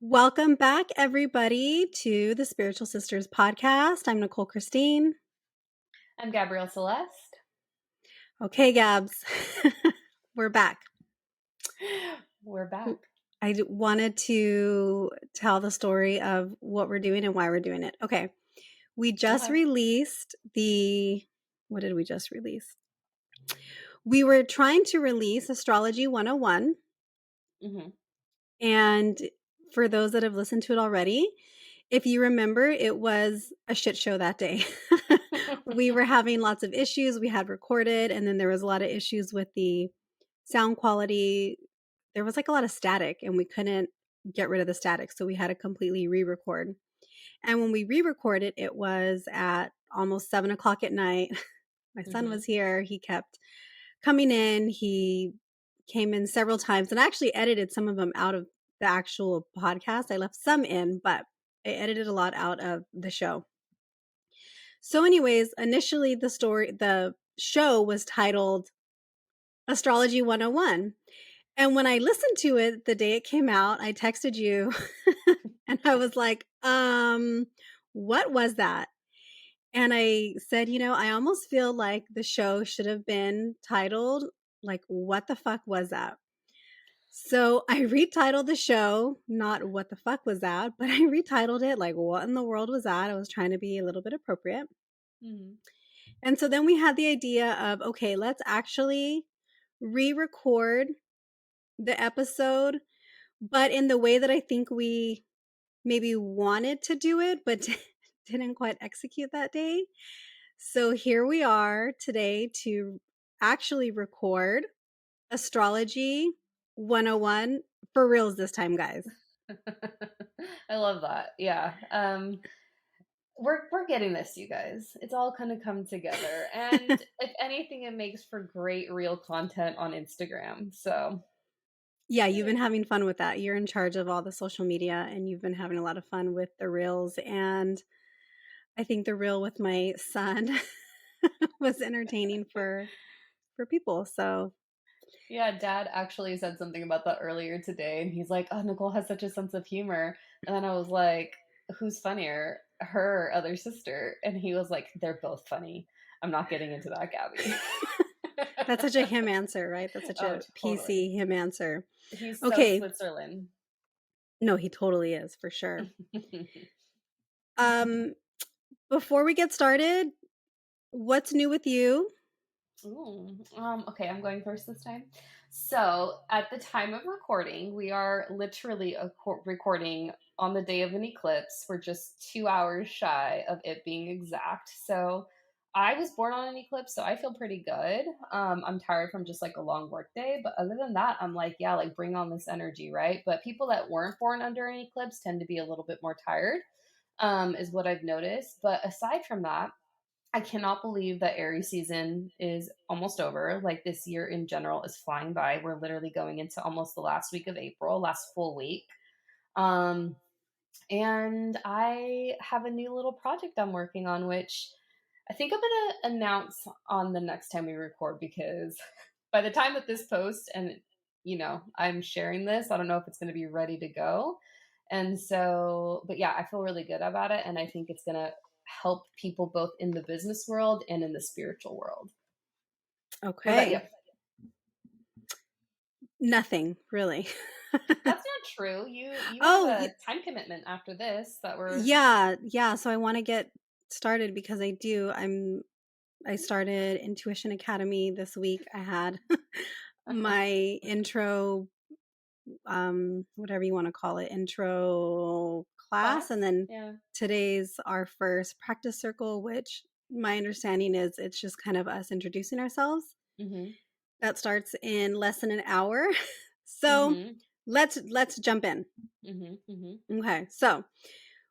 Welcome back, everybody, to the Spiritual Sisters podcast. I'm Nichole Christine. I'm Gabrielle Celeste. Okay, Gabs, we're back. We're back. I wanted to tell the story of what we're doing and why we're doing it. Okay, we just Okay. released what did we just release? We were trying to release Astrology 101. hmm And for those that have listened to it already, if you remember, it was a shit show that day. We were having lots of issues. We had recorded, and then there was a lot of issues with the sound quality. There was like a lot of static, and we couldn't get rid of the static. So we had to completely re record. And when we re recorded, it was at almost 7 o'clock at night. My son hmm was here. He kept coming in. He came in several times, and I actually edited some of them out of the actual podcast. I left some in, but I edited a lot out of the show. So, anyways, initially the show was titled Astrology 101. And when I listened to it the day it came out, I texted you and I was like, what was that? And I said, I almost feel like the show should have been titled, like, what the fuck was that? So I retitled the show, not what the fuck was that, but I retitled it like, what in the world was that? I was trying to be a little bit appropriate. hmm And so then we had the idea of, okay, let's actually re record the episode, but in the way that I think we maybe wanted to do it, but didn't quite execute that day. So here we are today to actually record Astrology 101 for reals this time, guys. I love that. Yeah. We're getting this, you guys. It's all kind of come together. And if anything, it makes for great real content on Instagram. So Yeah, you've been having fun with that. You're in charge of all the social media and you've been having a lot of fun with the reels. And I think the reel with my son was entertaining for people. So yeah, Dad actually said something about that earlier today, and he's like, "Oh, Nicole has such a sense of humor." And then I was like, "Who's funnier, her or other sister?" And he was like, "They're both funny." I'm not getting into that, Gabby. that's such a him answer, right? That's such Oh, a totally. PC him answer. He's so Okay. Switzerland. No, he totally is for sure. Um, before we get started, what's new with you? Ooh, okay, I'm going first this time. So, at the time of recording, we are literally recording on the day of an eclipse. We're just 2 hours shy of it being exact. So, I was born on an eclipse, so I feel pretty good. I'm tired from just like a long work day, but other than that, I'm like, yeah, like bring on this energy, right? But people that weren't born under an eclipse tend to be a little bit more tired, is what I've noticed. But aside from that, I cannot believe that Aries season is almost over. Like this year in general is flying by. We're literally going into almost the last week of April, last full week. Um, and I have a new little project I'm working on, which I think I'm going to announce on the next time we record because by the time that this post and I'm sharing this, I don't know if it's going to be ready to go. And so, but yeah, I feel really good about it. And I think it's going to help people both in the business world and in the spiritual world. What about you? Okay. Nothing, really. That's not true. You have Oh, a time commitment after this that we're yeah, yeah. So I want to get started because I started Intuition Academy this week. I had my intro, whatever you want to call it, intro class. class. And then Yeah. today's our first practice circle, which my understanding is it's just kind of us introducing ourselves. Mhm. That starts in less than an hour. So Mhm. let's jump in. Mhm. Mhm. Okay. So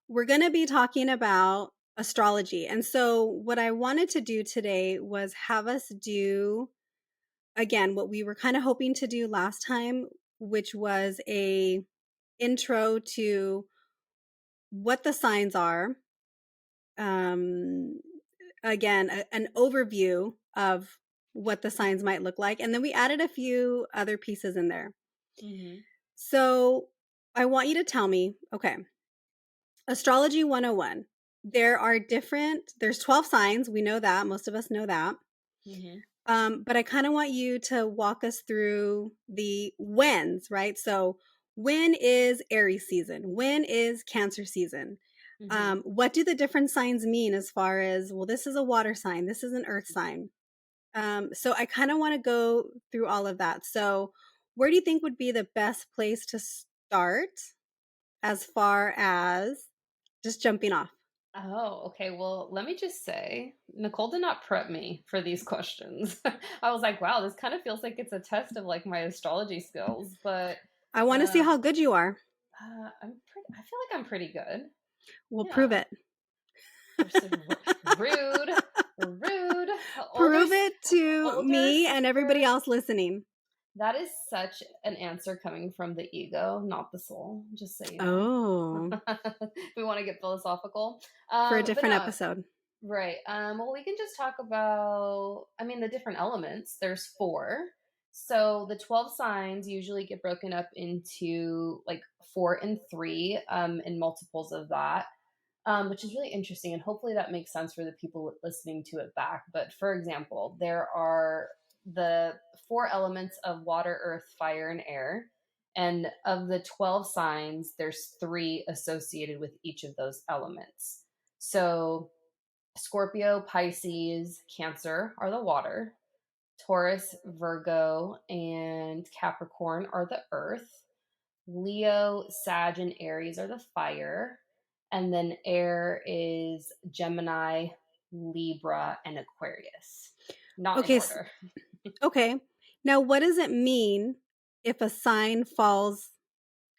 we're going to be talking about astrology. And so what I wanted to do today was have us do again what we were kind of hoping to do last time, which was a intro to what the signs are. Um again, an overview of what the signs might look like, and then we added a few other pieces in there. Mhm. So I want you to tell me, okay, Astrology 101. There's 12 signs. We know that. Most of us know that. Mhm. But I kind of want you to walk us through the whens, right? So, when is Aries season? When is Cancer season? Mhm. What do the different signs mean as far as, well, this is a water sign, this is an earth sign? So, I kind of want to go through all of that. So, where do you think would be the best place to start as far as just jumping off? Oh, okay. Well, let me just say, Nicole did not prep me for these questions. I was like, wow, this kind of feels like it's a test of like my astrology skills, but I want to see uh, how good you are. I feel like I'm pretty good. We'll prove Yeah. it. You're so rude, rude, older, Prove it to older me and everybody sister. else listening. That is such an answer coming from the ego, not the soul, just so you know. Oh, We want to get philosophical. for a But different no, episode. right. Well, we can just talk about, I mean, the different elements. There's four. So the 12 signs usually get broken up into like four and three, and multiples of that, which is really interesting. And hopefully that makes sense for the people listening to it back. But for example, there are the four elements of water, earth, fire, and air. And of the 12 signs, there's three associated with each of those elements. So Scorpio, Pisces, Cancer are the water. Taurus, Virgo, and Capricorn are the earth. Leo, Sag, and Aries are the fire. And then air is Gemini, Libra, and Aquarius. Not in Okay, order. okay. Now, what does it mean if a sign falls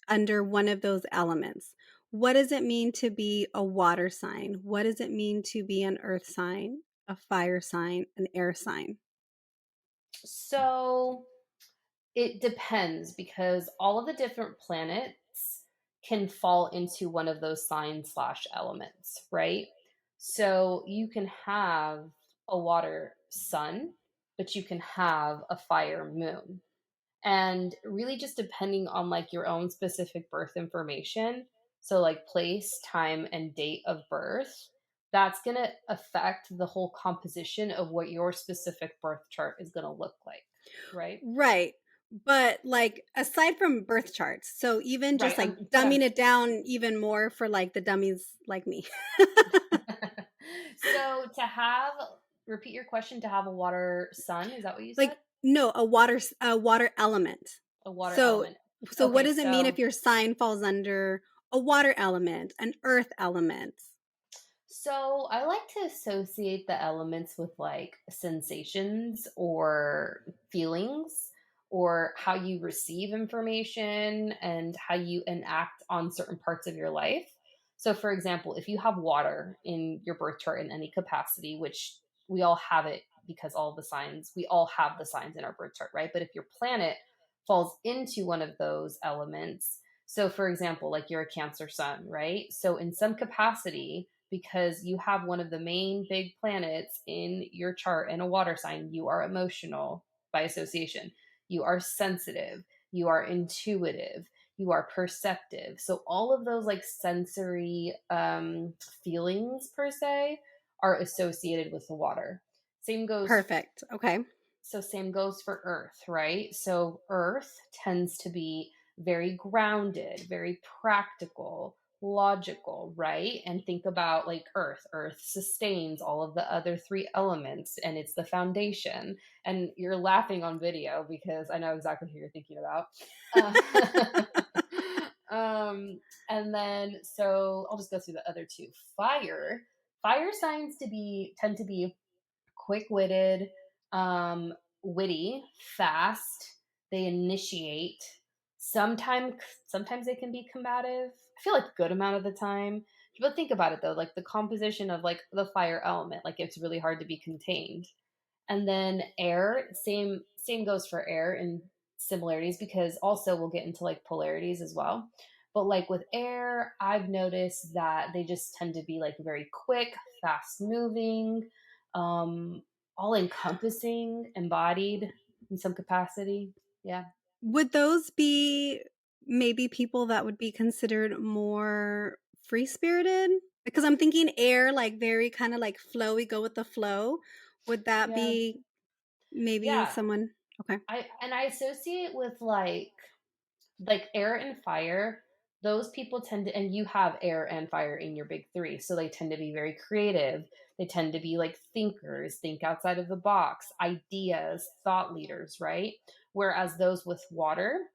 under one of those elements? What does it mean to be a water sign? What does it mean to be an earth sign, a fire sign, an air sign? So it depends because all of the different planets can fall into one of those signs slash elements, right? So you can have a water sun, but you can have a fire moon. And really just depending on like your own specific birth information, so like place, time, and date of birth, that's going to affect the whole composition of what your specific birth chart is going to look like, right? Right. But like aside from birth charts, so even just Right. like Yeah. dumbing it down even more for like the dummies like me. So to have, repeat your question, to have a water sun, is that what you said? Like, no, a water element. A water So element. what Okay, does it mean so if your sign falls under a water element, an earth element? So I like to associate the elements with like sensations or feelings or how you receive information and how you enact on certain parts of your life. So, for example, if you have water in your birth chart in any capacity, which we all have it because all the signs, we all have the signs in our birth chart, right? But if your planet falls into one of those elements, so for example, like you're a Cancer sun, right? So, in some capacity, because you have one of the main big planets in your chart in a water sign, you are emotional by association. You are sensitive. You are intuitive. You are perceptive. So all of those like sensory feelings per se are associated with the water. Same goes Perfect. Okay. same goes for earth, right? So earth tends to be very grounded, very practical, logical, right? And think about like earth sustains all of the other three elements and it's the foundation. And you're laughing on video because I know exactly who you're thinking about. uh, and then so I'll just go through the other two. Fire signs to be tend to be quick-witted, um, witty, fast. They initiate. Sometimes they can be combative. I feel like a good amount of the time. But think about it though, like the composition of like the fire element, like it's really hard to be contained. And then air, same goes for air in similarities because also we'll get into like polarities as well. But like with air, I've noticed that they just tend to be like very quick, fast moving, um, all encompassing, embodied in some capacity. Yeah. Would those be maybe people that would be considered more free-spirited? Because I'm thinking air, like, very kinda, like, flowy, go with the flow. Would that Yeah. be maybe Yeah. someone? Okay. I associate with like air and fire, those people tend to, and you have air and fire in your big three. So they tend to be very creative. They tend to be like thinkers, think outside of the box, ideas, thought leaders, right? Whereas those with water,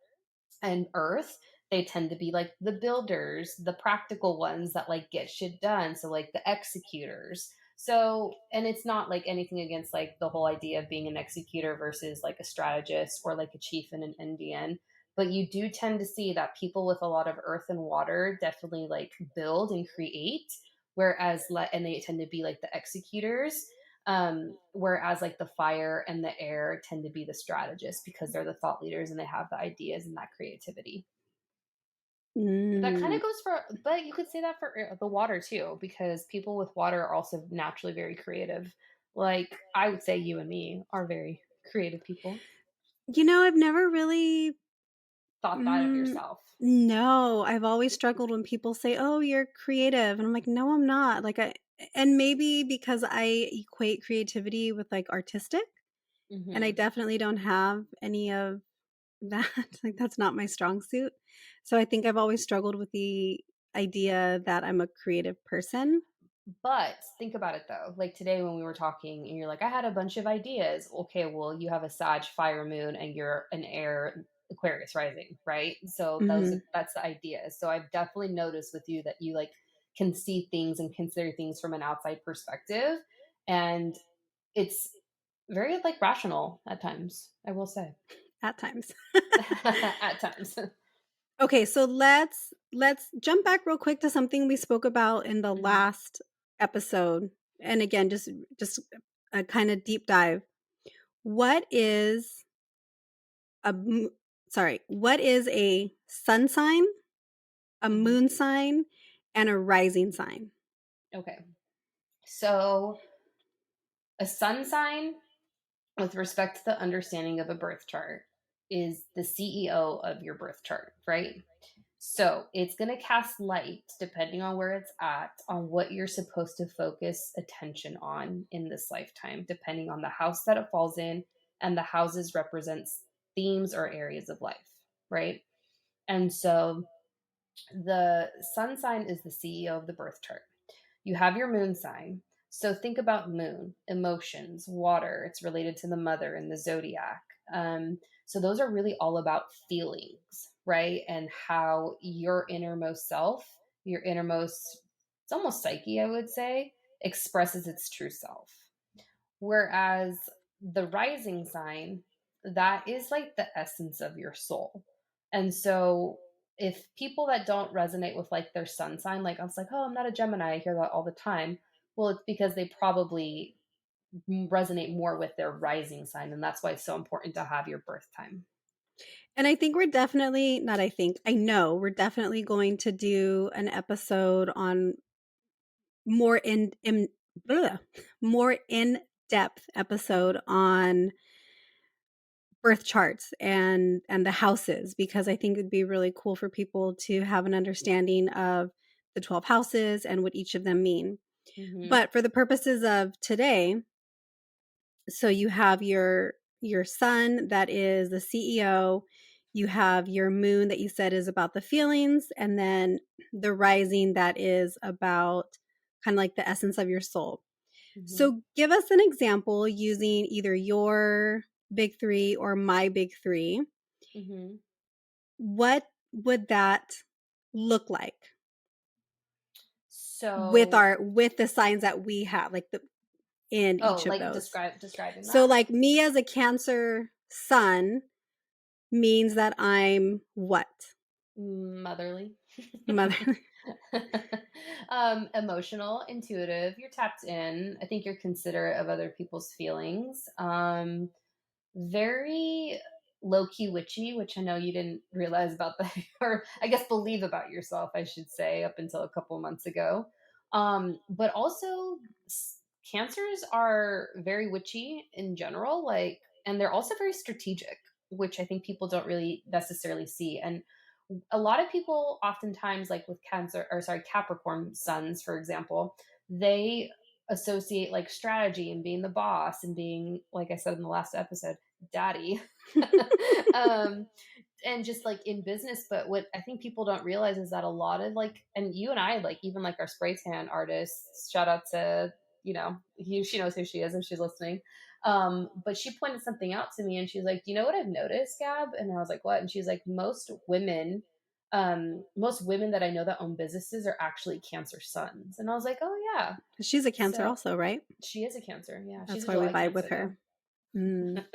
and earth, they tend to be like the builders, the practical ones that like get shit done, so like the executors. So, and it's not like anything against like the whole idea of being an executor versus like a strategist or like a chief in an Indian, but you do tend to see that people with a lot of earth and water definitely like build and create, whereas and they tend to be like the executors, whereas like the fire and the air tend to be the strategists because they're the thought leaders and they have the ideas and that creativity. But that kind Mm. of goes for, but you could say that for the water too, because people with water are also naturally very creative. Like I would say you and me are very creative people. I've never really Thought that of mm, yourself. no, I've always struggled when people say, "Oh, you're creative." And I'm like, "No, I'm not." Like, and maybe because I equate creativity with, like, artistic, and I Hmm. definitely don't have any of that. Like, that's not my strong suit. So I think I've always struggled with the idea that I'm a creative person. But think about it though. Like today when we were talking and you're like, I had a bunch of ideas. Okay, well, you have a Sag fire moon and you're an air Aquarius rising, right? So Mhm. that's the idea. So I've definitely noticed with you that you like can see things and consider things from an outside perspective. And it's very like rational at times, I will say. At times. At times. Okay, so let's jump back real quick to something we spoke about in the Mhm, last episode. And again, just a kind of deep dive. What is a mo- what is a sun sign, a mhm. moon sign, and a rising sign? Okay. So a sun sign with respect to the understanding of a birth chart is the CEO of your birth chart, right? So it's going to cast light, depending on where it's at, on what you're supposed to focus attention on in this lifetime, depending on the house that it falls in, and the houses represents themes or areas of life, right? And so the sun sign is the CEO of the birth chart. You have your moon sign. So think about moon, emotions, water. It's related to the mother and the zodiac. So those are really all about feelings, right? And how your innermost self, your innermost, it's almost psyche, I would say, expresses its true self. Whereas the rising sign, that is like the essence of your soul. And so if people that don't resonate with like their sun sign, like I was like, oh, I'm not a Gemini, I hear that all the time. Well, it's because they probably resonate more with their rising sign. And that's why it's so important to have your birth time. And I think we're definitely not I think, I know we're definitely going to do an episode on more in bleh, more in-depth episode on birth charts and the houses, because I think it'd be really cool for people to have an understanding of the 12 houses and what each of them mean. Hmm. But for the purposes of today, so you have your sun that is the CEO, you have your moon that you said is about the feelings, and then the rising that is about kind of like the essence of your soul. Hmm. So give us an example using either your big 3 or my big 3. Hmm. What would that look like So, with the signs that we have, like, the in oh, each of like those? describing So, that. like, me as a Cancer sun means that I'm what? Motherly. Mother. Emotional, intuitive, you're tapped in. I think you're considerate of other people's feelings. Very low key witchy, which I know you didn't realize about that, or I guess believe about yourself, I should say, up until a couple months ago. But also, cancers are very witchy in general, like, and they're also very strategic, which I think people don't really necessarily see. And a lot of people oftentimes, like with Cancer, or sorry, Capricorn suns, for example, they associate like strategy and being the boss and being, like I said in the last episode, daddy. um, and just like in business. But what I think people don't realize is that a lot of like, and you and I, like even like our spray tan artists, shout out to, she knows who she is if she's listening. But she pointed something out to me and she's like, "Do you know what I've noticed, Gab?" And I was like, "What?" And she's like, most women that I know that own businesses are actually Cancer suns. And I was like, "Oh yeah." She's a Cancer So also, right? she is a Cancer. Yeah, she's That's a why we July vibe with Cancer her. though. Mm.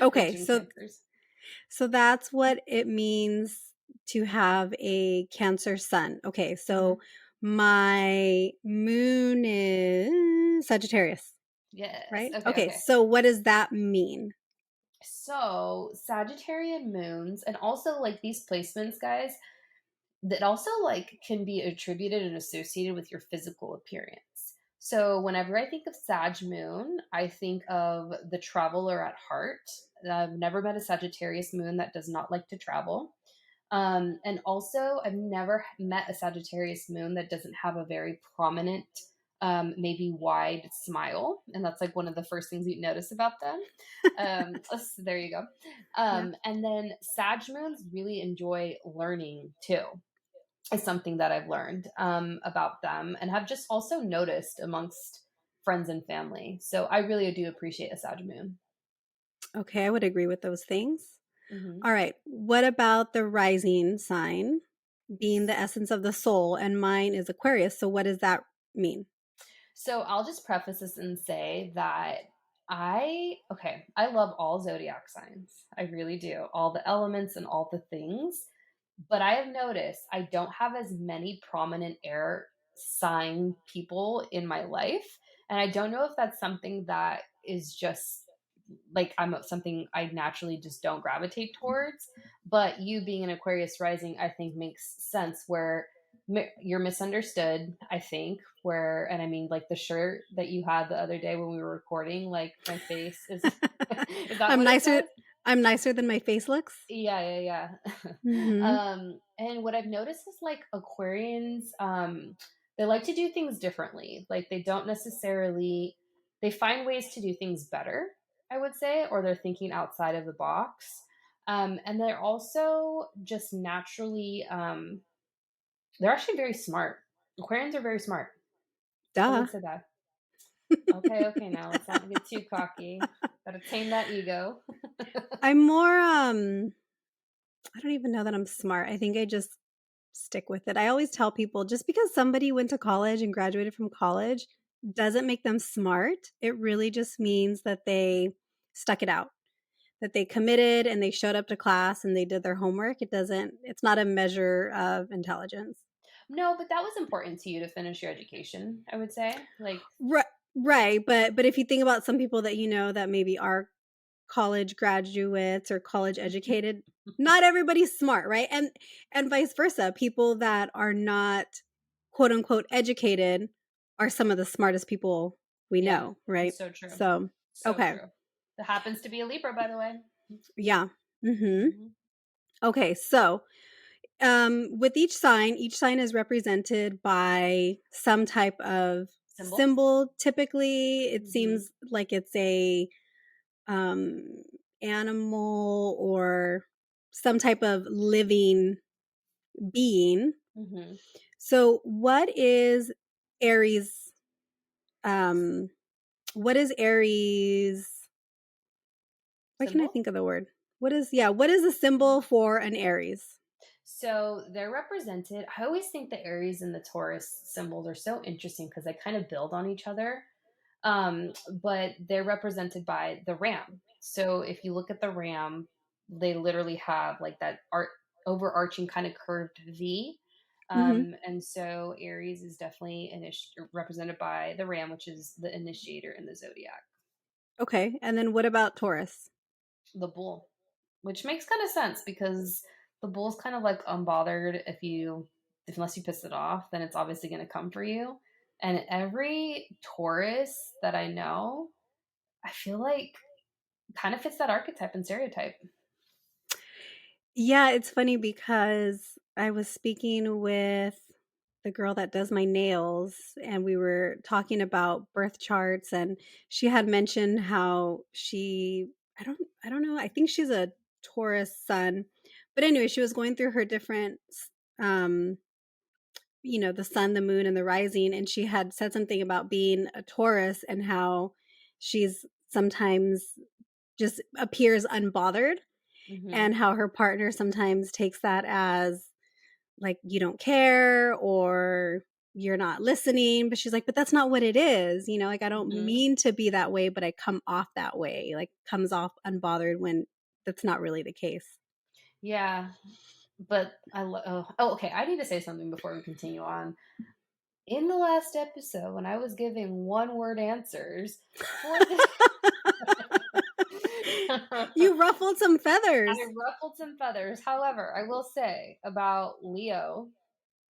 Okay, Raging so Cancers. so that's what it means to have a Cancer sun. Okay, Hmm. so my moon is Sagittarius, Yes. right? Okay. Okay, Okay. so what does that mean? So Sagittarian moons, and also like these placements, guys, that also like can be attributed and associated with your physical appearance. So whenever I think of Sag moon, I think of the traveler at heart. I've never met a Sagittarius moon that does not like to travel. And also, I've never met a Sagittarius moon that doesn't have a very prominent, maybe wide smile. And that's like one of the first things you notice about them. So there you go. Yeah. And then Sag moons really enjoy learning too, is something that I've learned about them and have just also noticed amongst friends and family. So I really do appreciate a Sag moon. Okay, I would agree with those things. Hmm. All right, what about the rising sign being the essence of the soul? And mine is Aquarius. So what does that mean? So I'll just preface this and say that I love all zodiac signs. I really do. All the elements and all the things. But I have noticed I don't have as many prominent air sign people in my life. And I don't know if that's something that is just like something I naturally just don't gravitate towards. But you being an Aquarius rising, I think makes sense where you're misunderstood, I think, where, and I mean, like the shirt that you had the other day when we were recording, like my face is, is that I'm what it nicer. says? I'm nicer than my face looks. Yeah, yeah, yeah. Hmm. And what I've noticed is like Aquarians, they like to do things differently. Like they don't necessarily, they find ways to do things better, I would say, or they're thinking outside of the box. And they're also just naturally, they're actually very smart. Aquarians are very smart. I Duh. would say that. Okay, okay, now let's not get too cocky. Gotta tame that ego. I'm more I don't even know that I'm smart. I think I just stick with it. I always tell people just because somebody went to college and graduated from college doesn't make them smart. It really just means that they stuck it out, that they committed and they showed up to class and they did their homework. It's not a measure of intelligence. No, but that was important to you to finish your education, I would say. Like, Right. Right, but if you think about some people that you know that maybe are college graduates or college educated, not everybody's smart, right? And vice versa. People that are not quote unquote educated are some of the smartest people we yeah, know, right? so true. So, So okay. true. That happens to be a Libra, by the way. Yeah. Mhm. Hmm. Okay, so with each sign is represented by some type of Symbol. symbol. Typically, it Hmm. seems like it's a um, animal or some type of living being. Hmm. So, what is Aries? Um, what is Aries? Why can't I Symbol. think of the word? What is the symbol for an Aries? So they're represented. I always think the Aries and the Taurus symbols are so interesting because they kind of build on each other. But they're represented by the ram. So if you look at the ram, they literally have like that art overarching kind of curved V. Hmm. And so Aries is definitely represented by the ram, which is the initiator in the zodiac, Okay, and then what about Taurus? the bull, which makes kind of sense because the bull's kind of like unbothered. If unless you piss it off, then it's obviously going to come for you. And every Taurus that I know, I feel like kind of fits that archetype and stereotype. Yeah, it's funny because I was speaking with the girl that does my nails, and we were talking about birth charts, and she had mentioned how I don't know, I think she's a Taurus sun. But anyway, she was going through her different um the sun, the moon, and the rising, and she had said something about being a Taurus and how she's sometimes just appears unbothered, Mhm. and how her partner sometimes takes that as like you don't care or you're not listening. But she's like, but that's not what it is, like I don't Mhm. mean to be that way, but I come off that way, like comes off unbothered when that's not really the case. Yeah, but oh, okay, I need to say something before we continue on. In the last episode, when I was giving one-word answers for the You ruffled some I feathers. ruffled some feathers. However, I will say about Leo,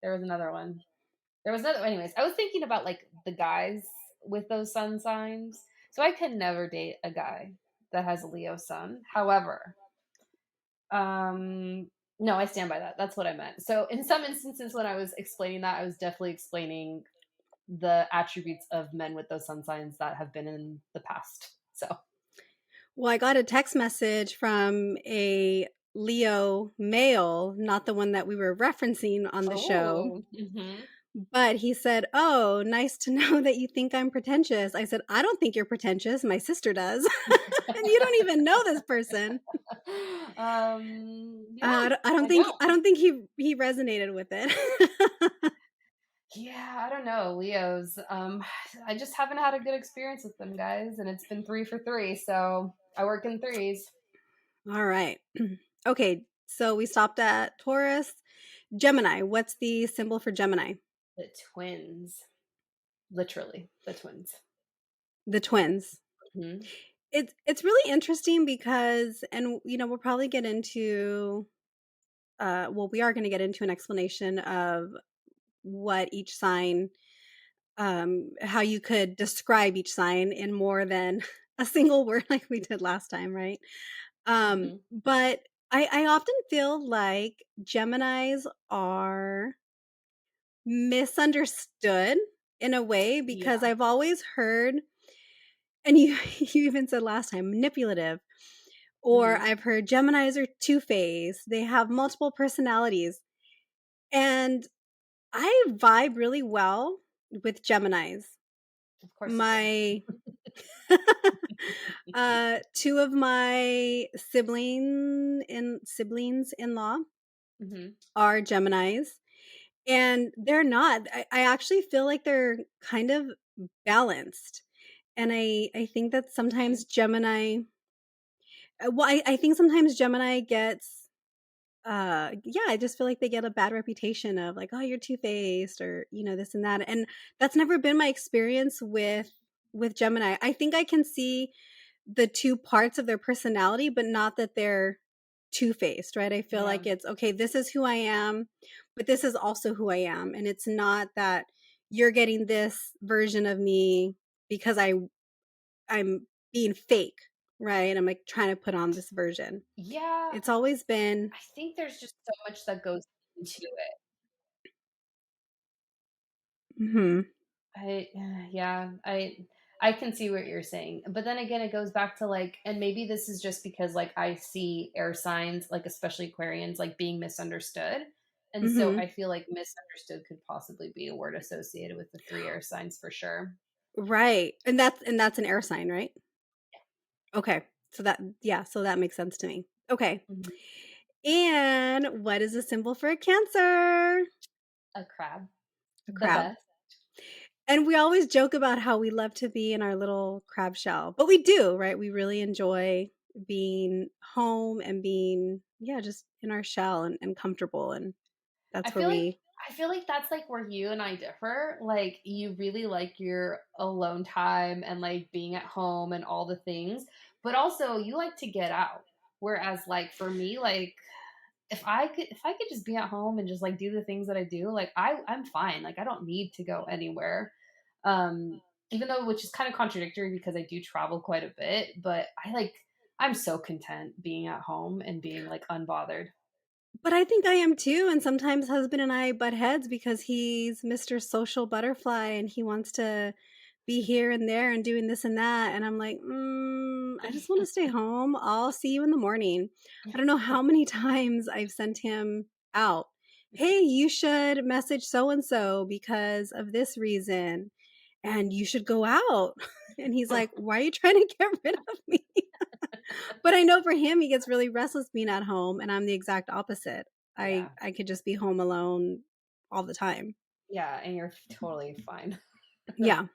there was another one. There was another anyways, I was thinking about, like, the guys with those sun signs. So I could never date a guy that has a Leo sun. However, no, I stand by that. That's what I meant. So in some instances when I was explaining that, I was definitely explaining the attributes of men with those sun signs that have been in the past. So Well, I got a text message from a Leo male, not the one that we were referencing on the show, oh, mhm. but he said, "Oh, nice to know that you think I'm pretentious." I said, "I don't think you're pretentious. My sister does." And you don't even know this person. Yeah, I don't I think don't. I don't think he resonated with it. Yeah, I don't know, Leos. I just haven't had a good experience with them guys, and it's been 3 for 3, so I work in threes. All right. Okay, so we stopped at Taurus. Gemini, what's the symbol for Gemini? The twins, literally the twins. The twins. Mhm, It's really interesting because and we'll probably get into well, we are going to get into an explanation of what each sign how you could describe each sign in more than a single word like we did last time, right? mhm. But I often feel like Geminis are misunderstood in a way because Yeah, I've always heard, and you you even said last time, manipulative. Or mhm, I've heard Geminis are two-faced, they have multiple personalities, and I vibe really well with Geminis. of course you do. My 2 of my siblings-in-law Mhm, are Geminis, and they're not. I actually feel like they're kind of balanced, and I think that okay. sometimes Gemini well, I think sometimes Gemini gets yeah, I just feel like they get a bad reputation of like, "Oh, you're two-faced," or, this and that, and that's never been my experience with Gemini. I think I can see the 2 parts of their personality, but not that they're two-faced, right? I feel Yeah. like it's, "Okay, this is who I am, but this is also who I am," and it's not that you're getting this version of me because I'm being fake, right? I'm, like, trying to put on this version. Yeah, It's always been I think there's just so much that goes into it. Mhm. Yeah, I can see what you're saying. But then again, it goes back to like, and maybe this is just because like I see air signs, like especially Aquarians, like being misunderstood. And so Mhm. I feel like misunderstood could possibly be a word associated with the three air signs for sure. Right, and that's an air sign, right? Okay. So that yeah, so that makes sense to me. Okay. Mhm. And what is a symbol for a Cancer? A crab, A the crab. best. And we always joke about how we love to be in our little crab shell, but we do, right? We really enjoy being home and being, yeah, just in our shell and comfortable. And I that's where feel like we, I feel like that's like where you and I differ. Like you really like your alone time and like being at home and all the things, but also you like to get out. Whereas like for me, like if I could just be at home and just like do the things that I do, like I'm fine. Like I don't need to go anywhere. Um Even though which is kind of contradictory because I do travel quite a bit, but I'm so content being at home and being like unbothered. But I think I am too, and sometimes husband and I butt heads because he's Mr. Social Butterfly and he wants to be here and there and doing this and that, and I'm like, I just wanna stay home. I'll see you in the morning." I don't know how many times I've sent him out. "Hey, you should message so and so because of this reason, and you should go out." And he's like, "Why are you trying to get rid of me?" But I know for him, he gets really restless being at home, and I'm the exact opposite. I Yeah. I could just be home alone all the time. Yeah, and you're totally fine. Yeah.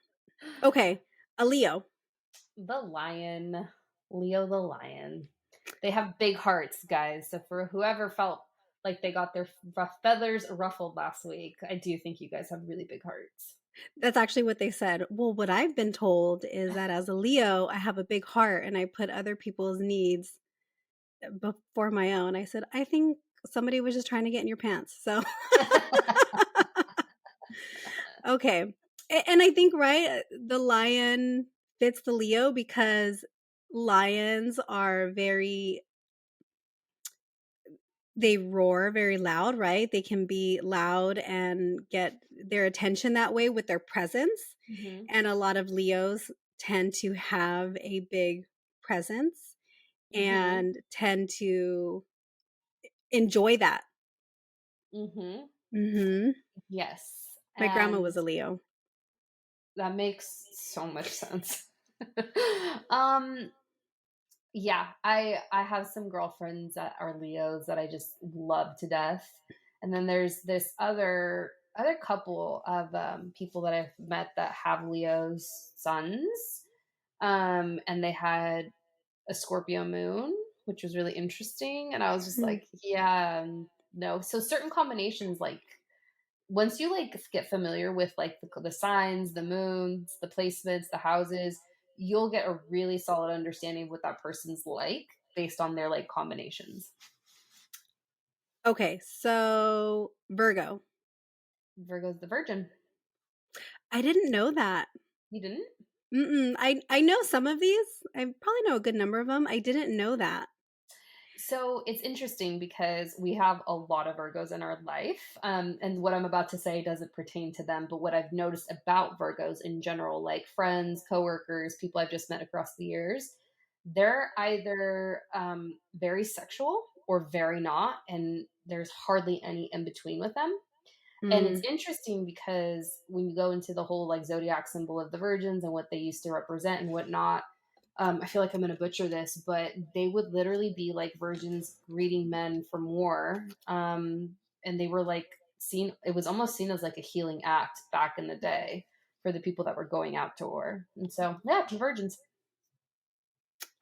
Okay. A Leo. The lion, Leo the lion. They have big hearts, guys. So for whoever felt like they got their feathers ruffled last week, I do think you guys have really big hearts. That's actually what they said. Well, what I've been told is that as a Leo, I have a big heart and I put other people's needs before my own. I said, "I think somebody was just trying to get in your pants." So, okay. And I think, right, the lion fits the Leo because lions are very they roar very loud, right? They can be loud and get their attention that way with their presence, Mhm. and a lot of Leos tend to have a big presence Mhm. and tend to enjoy that. Mhm. Mhm. Yes. My grandma And was a Leo. that makes so much sense. um yeah, I have some girlfriends that are Leos that I just love to death. And then there's this other couple of people that I've met that have Leo's sons. And they had a Scorpio moon, which was really interesting. And I was just Mm. like, yeah, no. So certain combinations, like once you like get familiar with like the signs, the moons, the placements, the houses, you'll get a really solid understanding of what that person's like based on their like combinations. Okay, so Virgo. Virgo's the virgin. I didn't know that. You didn't? I know some of these. I probably know a good number of them. I didn't know that. So it's interesting because we have a lot of Virgos in our life. And what I'm about to say doesn't pertain to them, but what I've noticed about Virgos in general, like friends, coworkers, people I've just met across the years, they're either very sexual or very not. And there's hardly any in between with them. And it's Mm, interesting because when you go into the whole like zodiac symbol of the virgins and what they used to represent and whatnot, I feel like I'm going to butcher this, but they would literally be like virgins greeting men from war. And they were like seen, it was almost seen as like a healing act back in the day for the people that were going out to war. And so, yeah, virgins,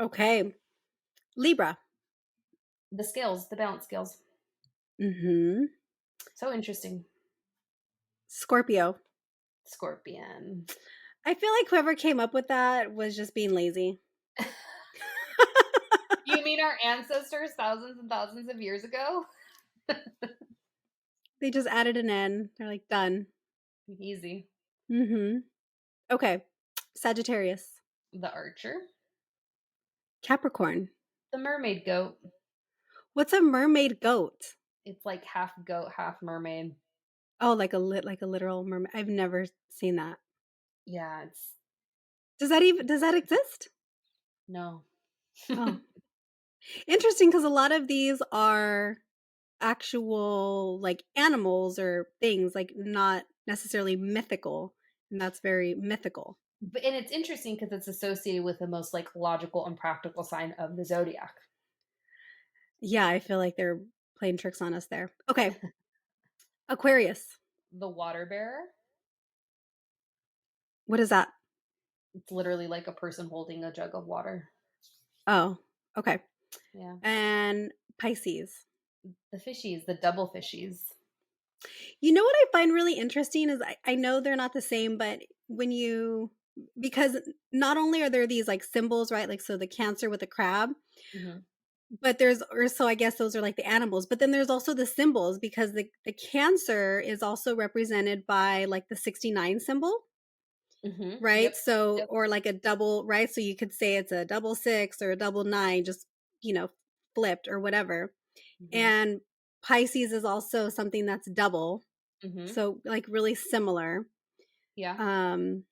okay. Libra. the scales, the balance scales. Mhm. So interesting. Scorpio. Scorpion. I feel like whoever came up with that was just being lazy. You mean our ancestors thousands and thousands of years ago? They just added an N. They're like, "Done." Easy. Mhm. Okay. Sagittarius. The archer, Capricorn. the mermaid goat. What's a mermaid goat? It's like half goat, half mermaid. Oh, like a literal mermaid. I've never seen that. Yeah, it's Does that exist? no. Oh. Interesting, because a lot of these are actual, like, animals or things, like, not necessarily mythical, and that's very mythical. But and it's interesting because it's associated with the most like logical and practical sign of the zodiac. Yeah, I feel like they're playing tricks on us there. Okay, Aquarius. The water bearer, What is that? it's literally like a person holding a jug of water. Oh, okay. Yeah. And Pisces. The fishies, the double fishies. You know what I find really interesting is I know they're not the same, but when you because not only are there these, like, symbols, right, like, so the Cancer with the crab, Mhm. but there's or so I guess those are like the animals, but then there's also the symbols because the Cancer is also represented by, like, the 69 symbol, Mhm. right? Yep. So Yep. or like a double, right? So you could say it's a double six or a double nine, just, you know, flipped or whatever. Mhm. And Pisces is also something that's double, Mhm. so, like, really similar. Yeah. Um,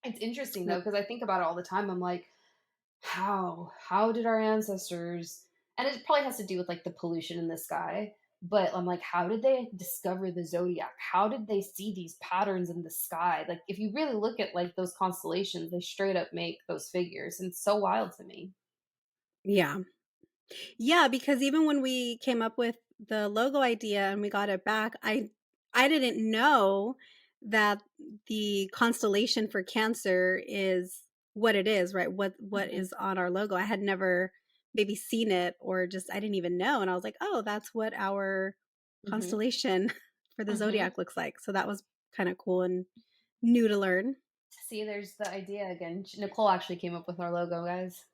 It's interesting though, let because I think about it all the time. I'm like, how did our ancestors, and it probably has to do with like the pollution in the sky, but I'm like, how did they discover the zodiac? How did they see these patterns in the sky? Like if you really look at like those constellations, they straight up make those figures, and it's so wild to me. yeah. Yeah, because even when we came up with the logo idea and we got it back, I didn't know that the constellation for Cancer is what it is, right? What Mhm. is on our logo. I had never maybe seen it or just I didn't even know and I was like, "Oh, that's what our Mhm. constellation for the Mhm. zodiac looks like." So that was kind of cool and new to learn. See, there's the idea again. Nicole actually came up with our logo, guys.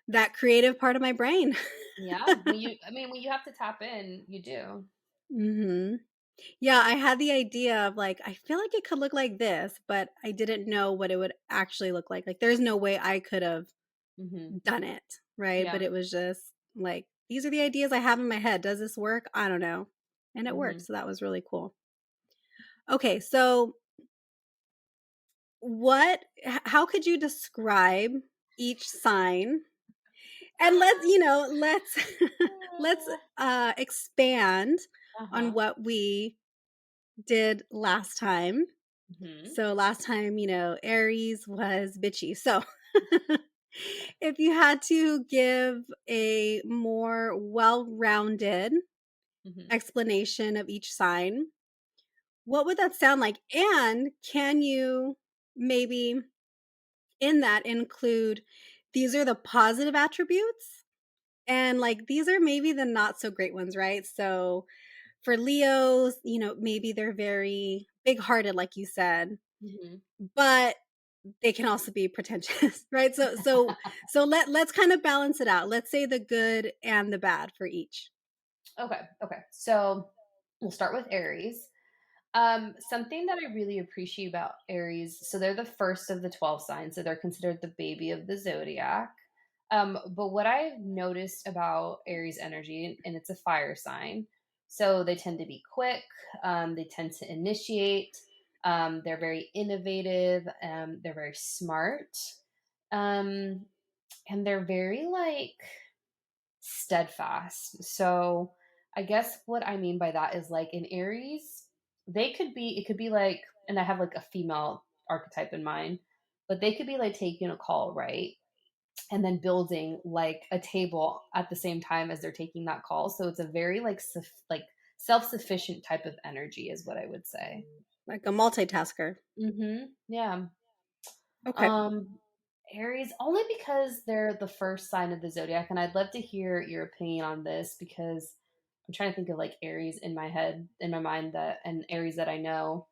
That creative part of my brain. Yeah, when you, I mean, when you have to tap in, you do. Mhm. Yeah, I had the idea of like, I feel like it could look like this, but I didn't know what it would actually look like. Like, there's no way I could have Mhm. done it, right? But Yeah. it was just like, these are the ideas I have in my head. Does this work? I don't know. And it worked. Mhm. So that was really cool. Okay. So, how could you describe each sign? And let's, let's expand on Uh-huh. what we did last time. Mhm. So last time, Aries was bitchy. So if you had to give a more well-rounded Mhm. explanation of each sign, what would that sound like? And can you maybe in that include these are the positive attributes and like these are maybe the not so great ones, right? So for Leos, maybe they're very big-hearted like you said, Mhm. but they can also be pretentious, right? So let's kind of balance it out. Let's say the good and the bad for each. Okay, okay. So we'll start with Aries. Something that I really appreciate about Aries, so they're the first of the 12 signs, so they're considered the baby of the zodiac. But what I've noticed about Aries energy, and it's a fire sign, so they tend to be quick, they tend to initiate, they're very innovative, they're very smart, um, and they're very like steadfast. So I guess what I mean by that is like in Aries, it could be like, and I have like a female archetype in mind, but they could be like taking a call, right? And then building like a table at the same time as they're taking that call. So it's a very like like self-sufficient type of energy is what I would say. Like a multitasker. Yeah. Okay. Um, Aries, only because they're the first sign of the zodiac, and I'd love to hear your opinion on this because I'm trying to think of like Aries in my head, in my mind that, and Aries that I know.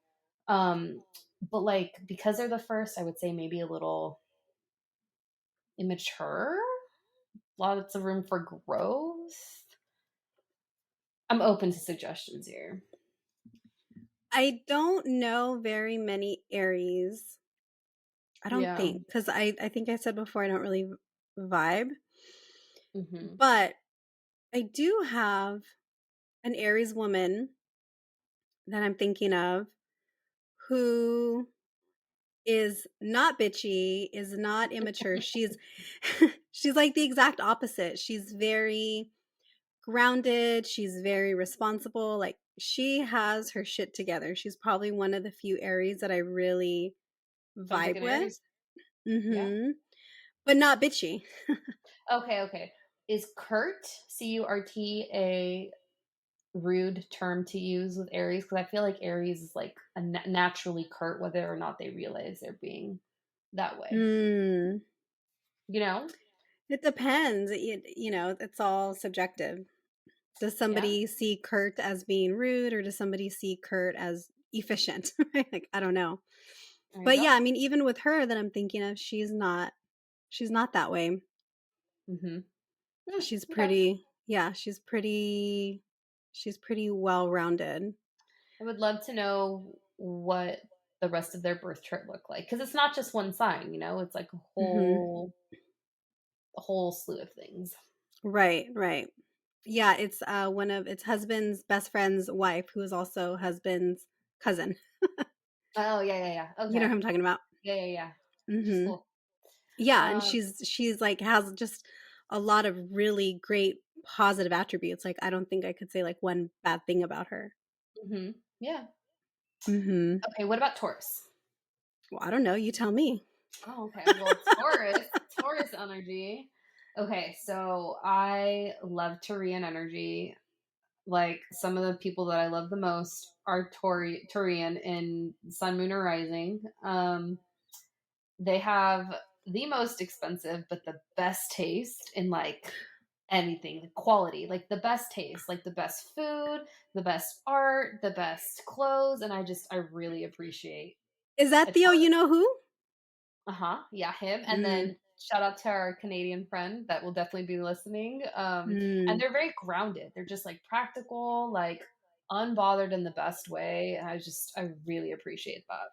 But like because they're the first, I would say maybe a little immature, lots of room for growth. I'm open to suggestions here. I don't know very many Aries. I don't Yeah. think because I think I said before I don't really vibe, Hmm. but I do have an Aries woman that I'm thinking of who is not bitchy, is not immature. She's she's like the exact opposite. She's very grounded, she's very responsible. Like she has her shit together. She's probably one of the few Aries that I really Sounds like vibe an with. Aries. Yeah. Mhm. But not bitchy. Okay. Okay. Is Kurt, Curt, a rude term to use with Aries? Because I feel like Aries is like a naturally curt, whether or not they realize they're being that way. Mm. You know? It depends. It's all subjective. Does Yeah, somebody see Kurt as being rude or does somebody see Kurt as efficient? Right? Like I don't know. there you But yeah, go. I mean even with her that I'm thinking of, she's not that way. Hmm. She's Okay. pretty yeah, she's pretty well-rounded. I would love to know what the rest of their birth chart look like because it's not just one sign. It's like Mhm. a whole slew of things. Right, right. Yeah, it's, one of its husband's best friend's wife, who is also husband's cousin. Oh, yeah, yeah, yeah. You know Okay. who I'm talking about? Yeah, yeah, yeah. She's Mhm. cool. Yeah, and Um, she's, like, has just a lot of really great positive attributes, like, I don't think I could say, like, one bad thing about her. mhm. Yeah. Mhm. Okay, what about Taurus? Well, I don't know, you tell me. Oh, okay. Well, Taurus energy. Okay, so I love Taurian energy. Like some of the people that I love the most are Taurian in Sun, Moon, or Rising. They have the most expensive, but the best taste in like anything, quality, like the best taste, like the best food, the best art, the best clothes, and I really appreciate Is a that Theo Taurus. you know who? Uh-huh. Yeah, him. And Mm, then shout out to our Canadian friend that will definitely be listening. And mm. they're very grounded. They're just like practical, like unbothered in the best way. And I really appreciate that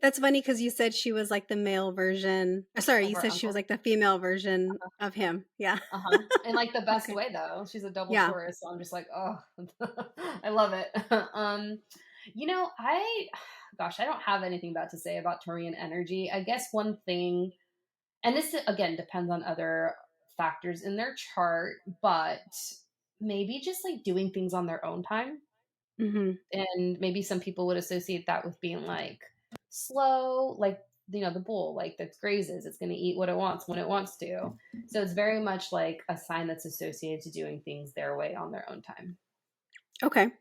That's funny because you said she was, like, the male version sorry, of you our said she was, uncle. like, the female version of him. Yeah. Uh-huh. In like the best Okay. way though. She's a double Yeah. Taurus, so I'm just like, oh, I love it. I gosh, I don't have anything bad to say about Taurian energy. I guess one thing, and this again depends on other factors in their chart, but maybe just like doing things on their own time. Mhm. And maybe some people would associate that with being like slow, like the bull, like that grazes, it's going to eat what it wants when it wants to. So it's very much like a sign that's associated to doing things their way on their own time. Okay.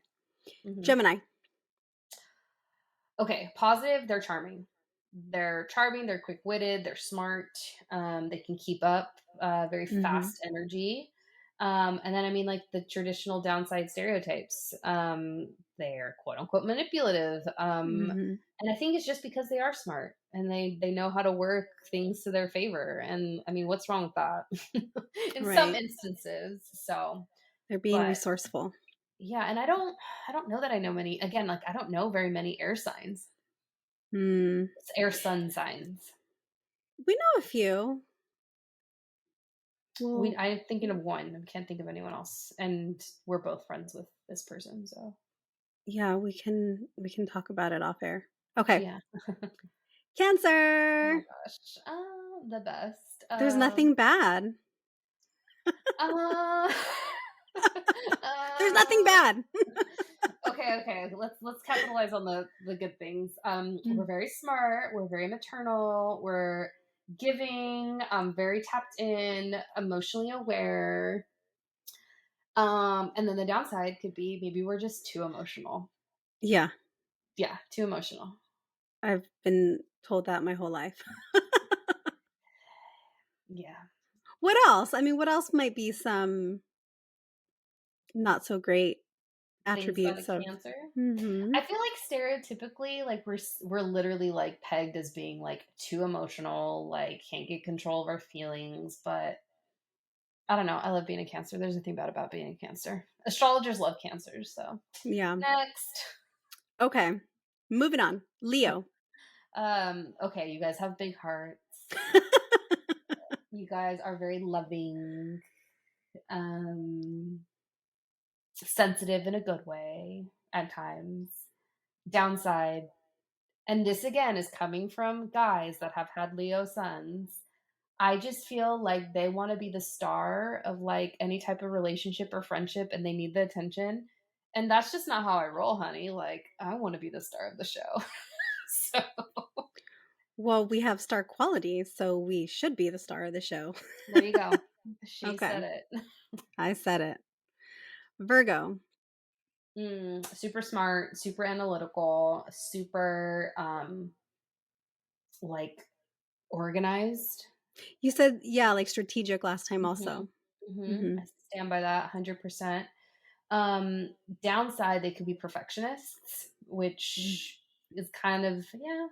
Hmm. Gemini. Okay, positive, they're charming. They're charming, they're quick witted, they're smart, they can keep up, very Mhm. fast energy. And then, I mean, like the traditional downside stereotypes, they're quote unquote manipulative. Mhm. And I think it's just because they are smart and they know how to work things to their favor. And I mean, what's wrong with that? In some Right. instances. So, They're being but resourceful. yeah, and I don't know that I know many. Again, like I don't know very many air signs. Mm. It's air sun signs. We know a few. Well, I'm thinking of one. I can't think of anyone else, and we're both friends with this person. So yeah, we can talk about it off air. Okay. yeah. Oh my Cancer. gosh. The best. There's nothing bad. Uh, There's nothing uh, bad. okay, okay. Let's capitalize on the good things. We're Mm. very smart. We're very maternal. We're giving. Very tapped in, emotionally aware. And then the downside could be maybe we're just too emotional. Yeah, Yeah, too emotional. I've been told that my whole life. Yeah. What else? I mean, what else might be some not so great Things about a attributes of Cancer. Mhm. I feel like stereotypically, like we're literally like pegged as being like too emotional, like can't get control of our feelings. But I don't know. I love being a Cancer. There's nothing bad about being a Cancer. Astrologers love Cancers. So Yeah. next, Okay. Moving on. Leo. okay, you guys have big hearts. You guys are very loving, um, sensitive in a good way at times. Downside, and this again is coming from guys that have had Leo sons. I just feel like they want to be the star of like any type of relationship or friendship and they need the attention. And that's just not how I roll, honey. Like, I want to be the star of the show. So, Well, we have star qualities, so we should be the star of the show. there you go. She Okay. said it. I said it. Virgo. Super smart, super analytical, super like organized. You said, yeah, like strategic last time Mhm. also. Mhm. I Mhm. stand by that 100%. Downside, they could be perfectionists, Mm. which is kind of, yeah.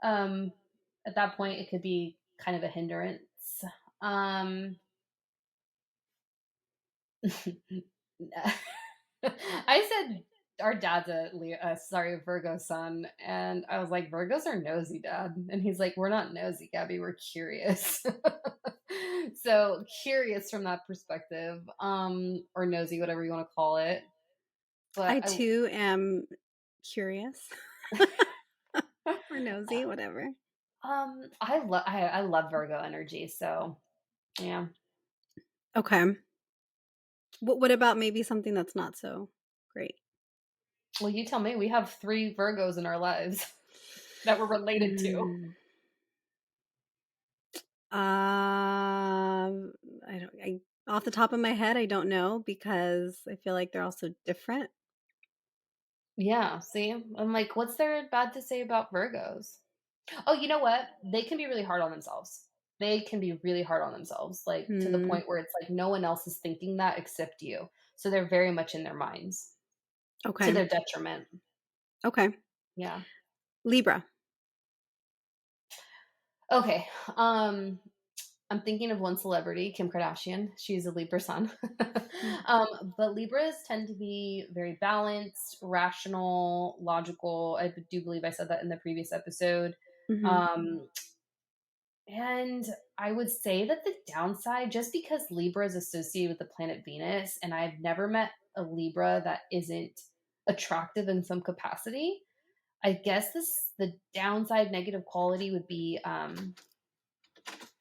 Um, at that point, it could be kind of a hindrance. Um, I said our dad's a Virgo son, and I was like, Virgos are nosy, dad, and he's like, we're not nosy, Gabby, we're curious. So curious from that perspective, or nosy, whatever you want to call it. But I too am curious I, or nosy, whatever. I love Virgo energy. So yeah. Okay. What about maybe something that's not so great? Well, you tell me. We have 3 Virgos in our lives that we're related to. Mm. I don't. I Off the top of my head, I don't know because I feel like they're also different. Yeah, see? I'm like, what's there bad to say about Virgos? Oh, you know what? They can be really hard on themselves. They can be really hard on themselves, like, to the Hmm. point where it's like no one else is thinking that except you. So they're very much in their minds to Okay. their detriment. Okay. Yeah. Libra. Okay, I'm thinking of one celebrity, Kim Kardashian. She's a Libra sun. But Libras tend to be very balanced, rational, logical. I do believe I said that in the previous episode. Mm-hmm. Um, and I would say that the downside, just because Libra is associated with the planet Venus, and I've never met a Libra that isn't attractive in some capacity, I guess the downside negative quality would be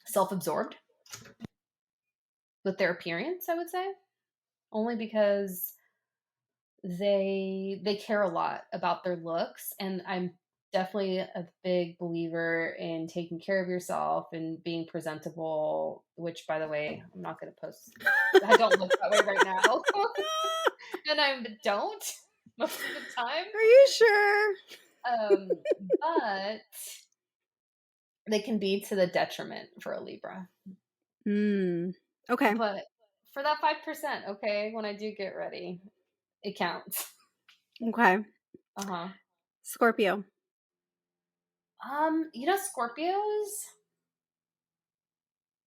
self-absorbed with their appearance, I would say. Only because they care a lot about their looks, and I'm definitely a big believer in taking care of yourself and being presentable, which by the way, I'm not going to post. I don't look that way right now. And I don't most of the time. Are you sure? Um, but they can be to the detriment for a Libra. Hmm. Okay. But for that 5%, okay, when I do get ready, it counts. Okay. Uh-huh. Scorpio. Scorpios,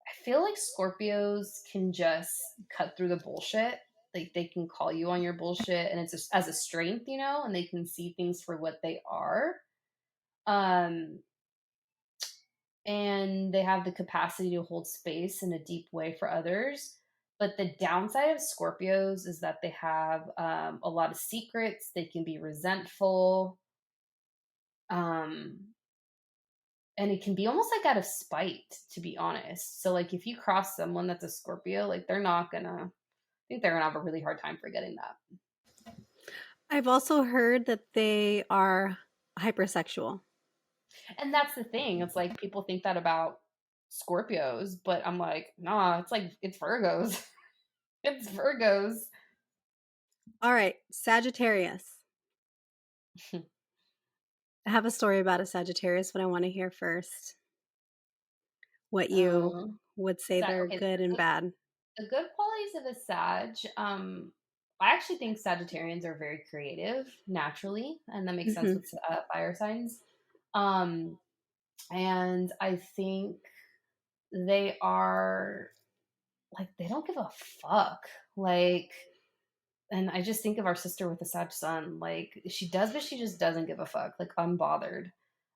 I feel like Scorpios can just cut through the bullshit. Like they can call you on your bullshit and it's just as a strength, and they can see things for what they are. Um and they have the capacity to hold space in a deep way for others. But the downside of Scorpios is that they have a lot of secrets. They can be resentful. Um, and it can be almost like out of spite, to be honest. So, like, if you cross someone that's a Scorpio, like, I think they're gonna have a really hard time forgetting that. I've also heard that they are hypersexual. And that's the thing. It's like people think that about Scorpios, but I'm like, nah, it's Virgos. It's Virgos. All right. Sagittarius. I have a story about a Sagittarius, but I want to hear first what you Um, would say they're Okay, good and bad. the good qualities of a Sag. I actually think Sagittarians are very creative naturally, and that makes sense Hmm. with fire signs. Um, and I think they are like they don't give a fuck. Like, and I just think of our sister with the Sag sun. Like she does, but she just doesn't give a fuck. Like unbothered.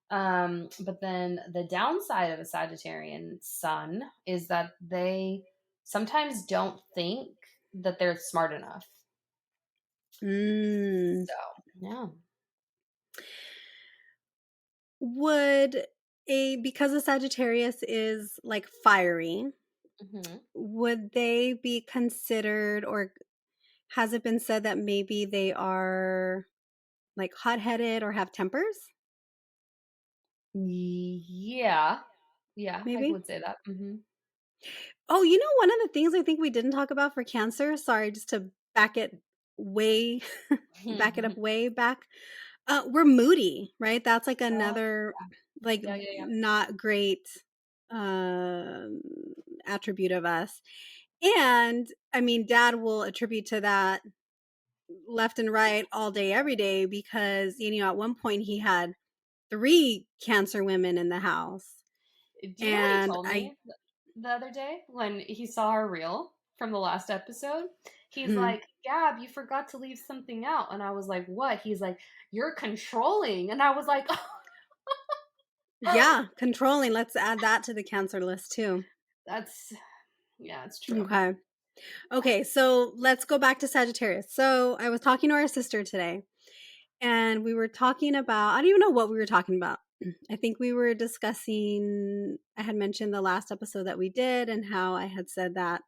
But then the downside of a Sagittarian sun is that they sometimes don't think that they're smart enough. Mm. So yeah. Would because a Sagittarius is like fiery, Hmm. would they be considered, or has it been said that maybe they are like hot-headed or have tempers? Yeah, yeah, I Maybe. would say that. Hmm. Oh, one of the things I think we didn't talk about for Cancer, sorry, just to back it way back it up way back. We're moody, right? That's like Oh, another like yeah, yeah, yeah. not great um attribute of us. And I mean, dad will attribute to that left and right all day every day because at one point he had 3 Cancer women in the house. Do you know what he And told I me the other day when he saw our reel from the last episode? He's hmm, like, Gab, you forgot to leave something out. And I was like, what? He's like, you're controlling. And I was like, yeah, controlling. Let's add that to the Cancer list too. That's yeah, it's true. Okay. Okay, so let's go back to Sagittarius. So I was talking to our sister today, and we were talking about, I don't even know what we were talking about. I think we were discussing, I had mentioned the last episode that we did and how I had said that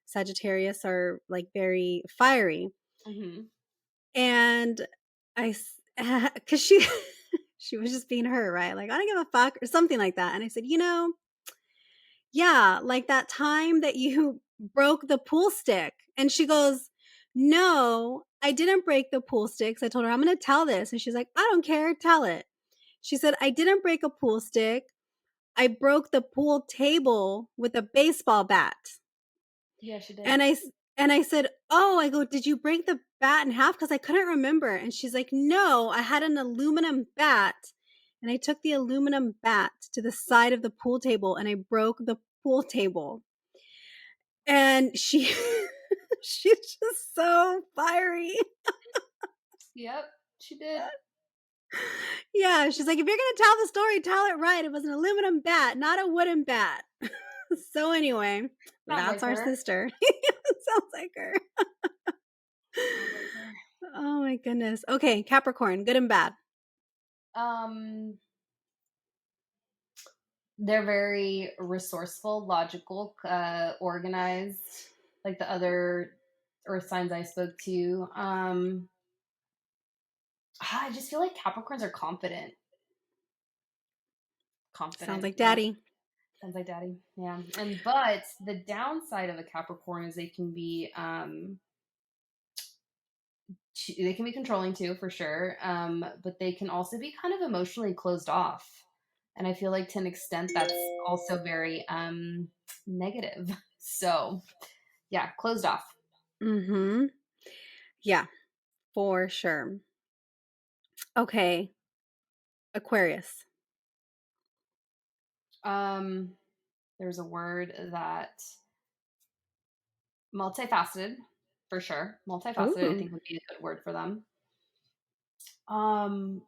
Sagittarius are like very fiery. Mhm. And because she, she was just being her, right? Like, I don't give a fuck or something like that. And I said, yeah, like that time that you broke the pool stick. And she goes, no, I didn't break the pool sticks. I told her, I'm going to tell this. And she's like, I don't care. Tell it. She said, I didn't break a pool stick. I broke the pool table with a baseball bat. Yeah, she did. And I said, "Oh," I go, "Did you break the bat in half? Because I couldn't remember." And she's like, "No, I had an aluminum bat, and I took the aluminum bat to the side of the pool table, and I broke the pool table." And she, she's just so fiery. Yep, she did. Yeah, she's like, "If you're gonna tell the story, tell it right. It was an aluminum bat, not a wooden bat." So anyway, Sounds that's like our her. sister. Sounds like her. Sounds like her. Oh my goodness. Okay, Capricorn, good and bad. Um, they're very resourceful, logical, organized, like the other earth signs I spoke to. I just feel like Capricorns are confident. Sounds Confident, like yeah. daddy. Sounds like daddy. Yeah. And but the downside of a Capricorn is they can be they can be controlling too, for sure. But they can also be kind of emotionally closed off. And I feel like to an extent that's also very negative. So yeah, closed off. Mhm. Yeah, for sure. Okay, Aquarius. Um, there's a word that multifaceted, for sure. Multifaceted, I Ooh. think would be a good word for them. Um,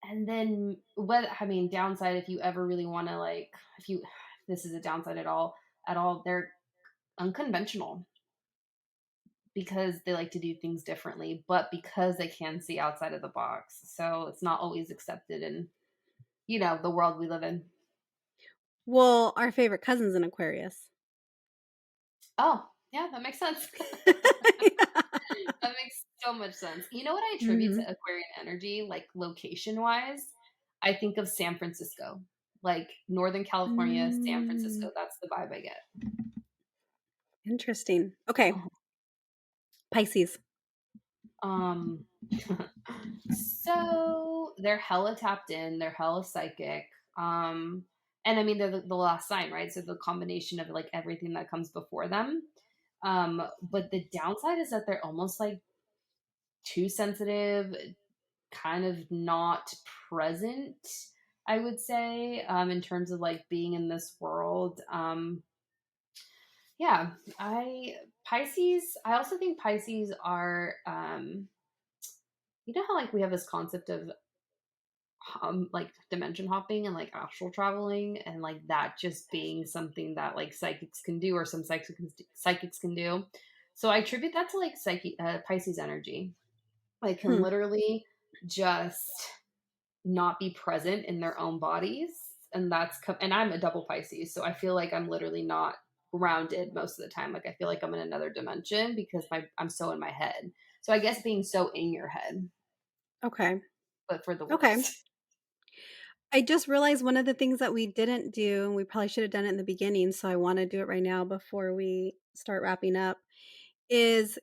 and then what I mean, downside if you ever really want to like if you this is a downside at all, they're unconventional because they like to do things differently, but because they can see outside of the box. So it's not always accepted in, the world we live in. Well, our favorite cousin's an Aquarius. Oh, yeah, that makes sense. Yeah. That makes so much sense. You know what I attribute to Mhm. Aquarian energy, like location wise? I think of San Francisco, like Northern California, San Francisco. Mm, That's the vibe I get. interesting. Okay, Uh-huh. Pisces. Um, so they're hella tapped in, they're hella psychic. And I mean, they're the last sign, right? So the combination of like everything that comes before them. But the downside is that they're almost like too sensitive, kind of not present, I would say, in terms of like being in this world. Yeah, I also think Pisces are, you know how like we have this concept of like dimension hopping and like astral traveling and like that just being something that like psychics can do or some psychics can do. So I attribute that to like Pisces energy. Like can Hmm. literally just not be present in their own bodies, and and I'm a double Pisces, so I feel like I'm literally not grounded most of the time. Like I feel like I'm in another dimension because I'm so in my head. So I guess being so in your head, Okay. but for the Okay. worst. I just realized one of the things that we didn't do, and we probably should have done it in the beginning, so I want to do it right now before we start wrapping up, is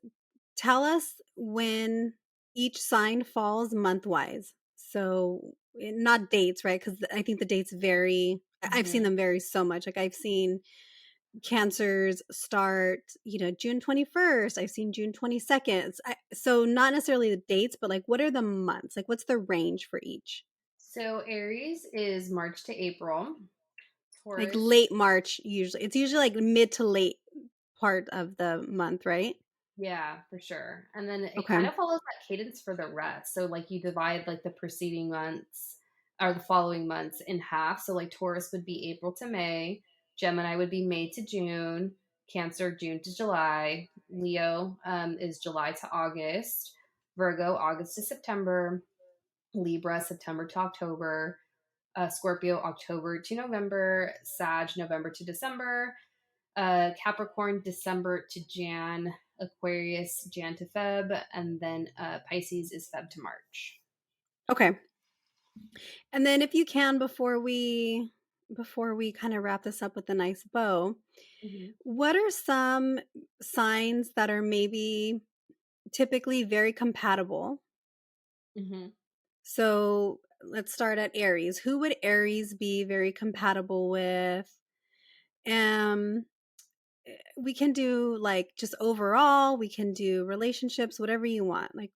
tell us when each sign falls month-wise. So, not dates, right? Because I think the dates vary. I've seen Mhm. them vary so much. Like, I've seen Cancers start, June 21st. I've seen June 22nd. So not necessarily the dates, but, like, what are the months? Like, what's the range for each? So Aries is March to April. Like, Taurus, late March usually. It's usually, like, mid to late part of the month, right? yeah, for sure. And then it kind Okay. of follows that cadence for the rest. So like you divide like the preceding months or the following months in half. So like Taurus would be April to May, Gemini would be May to June. Cancer, June to July. Leo is July to August. Virgo, August to September. Libra, September to October. Scorpio, October to November. Sag, November to December. Capricorn, December to Jan. Aquarius, Jan to Feb. And then Pisces is Feb to March. Okay. And then if you can, before we kind of wrap this up with a nice bow, Mm-hmm. what are some signs that are maybe typically very compatible? Mm-hmm. So let's start at Aries. Who would Aries be very compatible with? Um, we can do like just overall, we can do relationships, whatever you want. Like,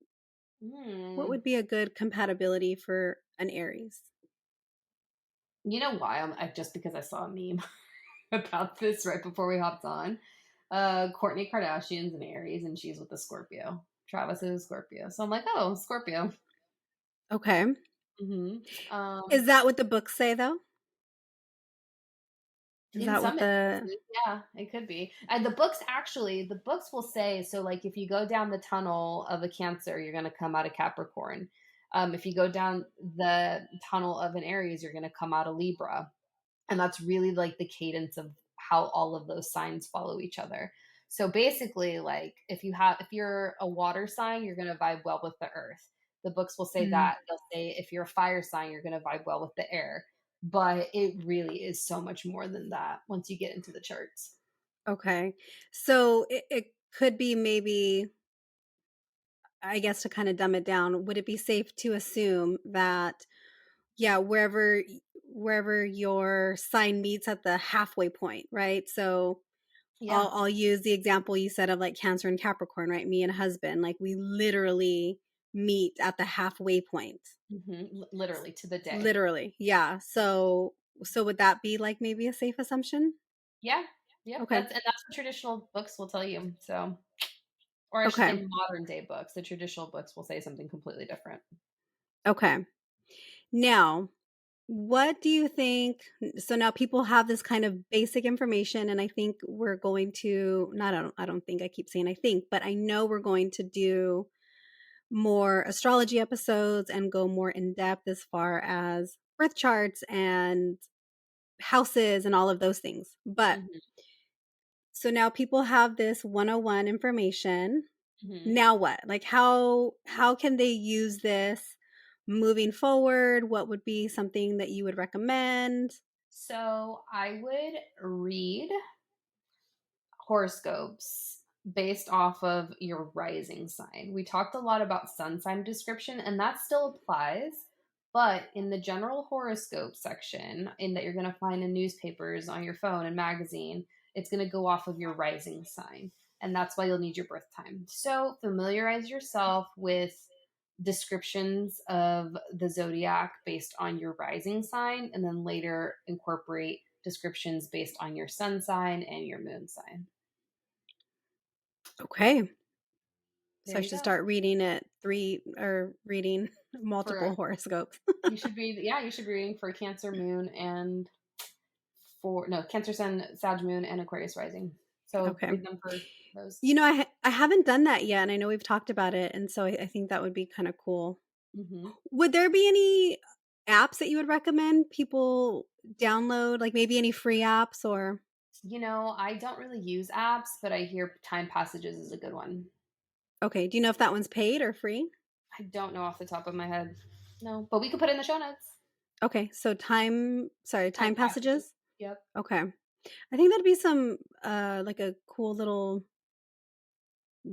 what Mm. would be a good compatibility for an Aries? You know why? Just because I saw a meme about this right before we hopped on. Courtney Kardashian's an Aries and she's with a Scorpio. Travis is a Scorpio. So I'm like, oh, Scorpio. Okay. Hmm. Is that what the books say though? Is In that some what the instances, yeah, it could be. And the books will say, so like if you go down the tunnel of a Cancer, you're going to come out of Capricorn. If you go down the tunnel of an Aries, you're going to come out of Libra. And that's really like the cadence of how all of those signs follow each other. So basically, like if you're a water sign, you're going to vibe well with the earth. The books will say Mm, that. They'll say if you're a fire sign, you're going to vibe well with the air. But it really is so much more than that once you get into the charts. okay. So it could be maybe, I guess to kind of dumb it down, would it be safe to assume that yeah, wherever your sign meets at the halfway point, right? So I'll Yeah. I'll use the example you said of like Cancer and Capricorn, right? Me and a husband, like we literally meet at the halfway point. Literally to the day. Literally. Yeah. So would that be like maybe a safe assumption? Yeah. Yep. Okay. That's what traditional books will tell you. So, or I should Okay. say modern day books. The traditional books will say something completely different. Okay. Now, what do you think? So now people have this kind of basic information, and I think we're going to not I don't think I keep saying I think, but I know we're going to do more astrology episodes and go more in depth as far as birth charts and houses and all of those things. But Hmm. so now people have this 101 information. Hmm. Now what? Like how can they use this moving forward? What would be something that you would recommend? So I would read horoscopes based off of your rising sign. We talked a lot about sun sign description, and that still applies. But in the general horoscope section, in that you're going to find in newspapers, on your phone, and magazine, it's going to go off of your rising sign. And that's why you'll need your birth time. So familiarize yourself with descriptions of the zodiac based on your rising sign, and then later incorporate descriptions based on your sun sign and your moon sign. Okay. So There I you should go. start reading it three or reading multiple For horoscopes. you should be yeah, you should be reading for Cancer moon and for no, Cancer sun, Sag moon and Aquarius rising. So Okay. read them for those. I haven't done that yet, and I know we've talked about it, and so I think that would be kind of cool. Hmm. Would there be any apps that you would recommend people download, like maybe any free apps or I don't really use apps, but I hear Time Passages is a good one. okay, do you know if that one's paid or free? I don't know off the top of my head. No, but we could put it in the show notes. Okay, so Time time Passages. passages? Yep. Okay. I think that'd be some like a cool little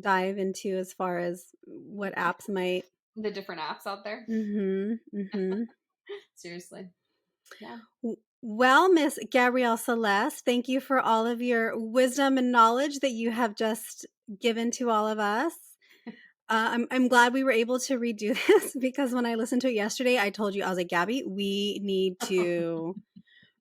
dive into as far as what apps might The different apps out there. Mhm. Mhm. Seriously. Yeah. Well, Miss Gabrielle Celeste, thank you for all of your wisdom and knowledge that you have just given to all of us. I'm glad we were able to redo this because when I listened to it yesterday, I told you I was like, Gabby, we need to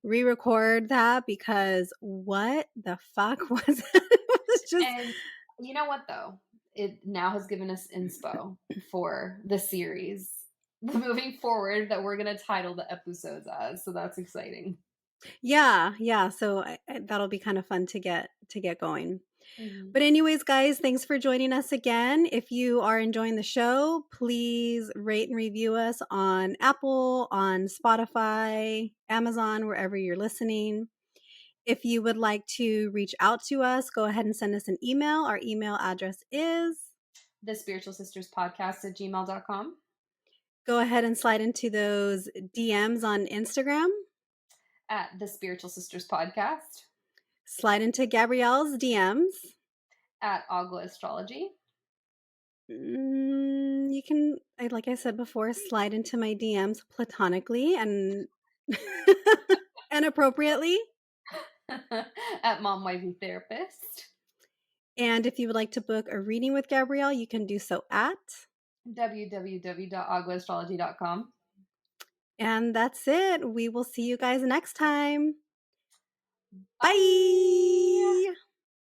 re-record that because what the fuck was that? It was just And you know what though? It now has given us inspo for the series moving forward that we're going to title the episodes as. So that's exciting. Yeah, yeah, so that'll be kind of fun to get going. Mhm. But anyways, guys, thanks for joining us again. If you are enjoying the show, please rate and review us on Apple, on Spotify, Amazon, wherever you're listening. If you would like to reach out to us, go ahead and send us an email. Our email address is The Spiritual Sisters Podcast at gmail.com. go ahead and slide into those DMs on Instagram. At the Spiritual Sisters Podcast. Slide into Gabrielle's DMs. At Agua Astrology. You can, like I said before, slide into my DMs platonically and and appropriately. At Mom Wifey Therapist. And if you would like to book a reading with Gabrielle, you can do so at. www.aguaastrology.com. And that's it. We will see you guys next time. Bye. Bye.